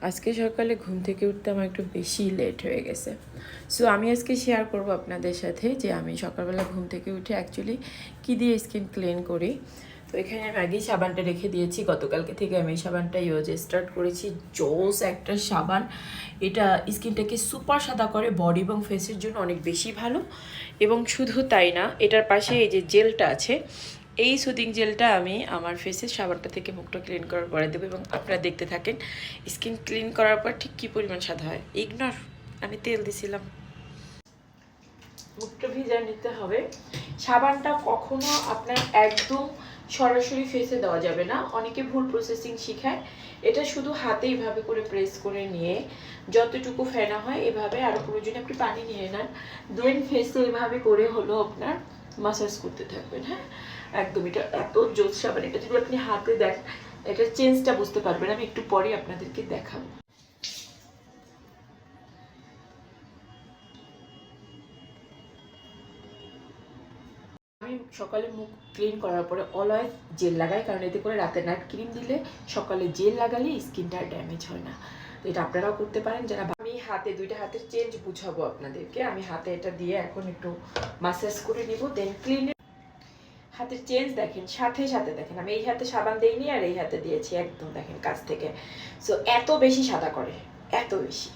আজকে সকালে ঘুম থেকে উঠতে আমার একটু বেশি লেট হয়ে গেছে। সো আমি আজকে শেয়ার করব আপনাদের সাথে যে আমি সকালবেলা ঘুম থেকে উঠে অ্যাকচুয়ালি কী দিয়ে স্কিন ক্লিন করি। তো এখানে আমি আগেই সাবানটা রেখে দিয়েছি, গতকালকে থেকে আমি এই সাবানটা ইউজ স্টার্ট করেছি। জোস একটা সাবান, এটা স্কিনটাকে সুপার সাদা করে, বডি এবং ফেসের জন্য অনেক বেশি ভালো। এবং শুধু তাই না, এটার পাশে এই যে জেলটা আছে, এই সুদিং জেলটা আমি আমার ফেসের সাবানটা থেকে মুখটা ক্লিন করার পরে দেবো এবং আপনারা দেখতে থাকেন স্কিন ক্লিন করার পর ঠিক কী পরিমাণ সাদা হয়। ইগনোর, আমি তেল দিছিলাম। মুখটা ভিজা নিতে হবে। সাবানটা কখনো আপনার একদম সরাসরি ফেসে দেওয়া যাবে না, অনেকে ভুল প্রসেসিং শিখায়। এটা শুধু হাতে এইভাবে করে প্রেস করে নিয়ে যতটুকু ফেনা হয় এভাবে, আর প্রয়োজনে আপনি পানি নিয়ে নেন, দেন ফেসে এভাবে করে হলো আপনার মাসাজ করতে থাকবেন। হ্যাঁ, একদম এটা এত জোস সাবান, এটা যদি আপনি হাতে দেখেন এটার চেঞ্জটা বুঝতে পারবেন। আমি একটু পরে আপনাদেরকে দেখাবো। আমি সকালে মুখ ক্লিন করার পরে অলওয়েজ জেল লাগাই, কারণ এতে করে রাতে নাইট ক্রিম দিলে সকালে জেল লাগালে স্কিনটা আর ড্যামেজ হয় না। তো এটা আপনারাও করতে পারেন যারা। আমি হাতে দুইটা হাতের চেঞ্জ বুঝাবো আপনাদেরকে। আমি হাতে এটা দিয়ে এখন একটু মাসাজ করে নিব, দেন ক্লিন। হাতের চেঞ্জ দেখেন, সাথে সাথে দেখেন আমি এই হাতে সাবান দিইনি আর এই হাতে দিয়েছি, একদম দেখেন কাছ থেকে। সো এত বেশি সাদা করে, এত বেশি।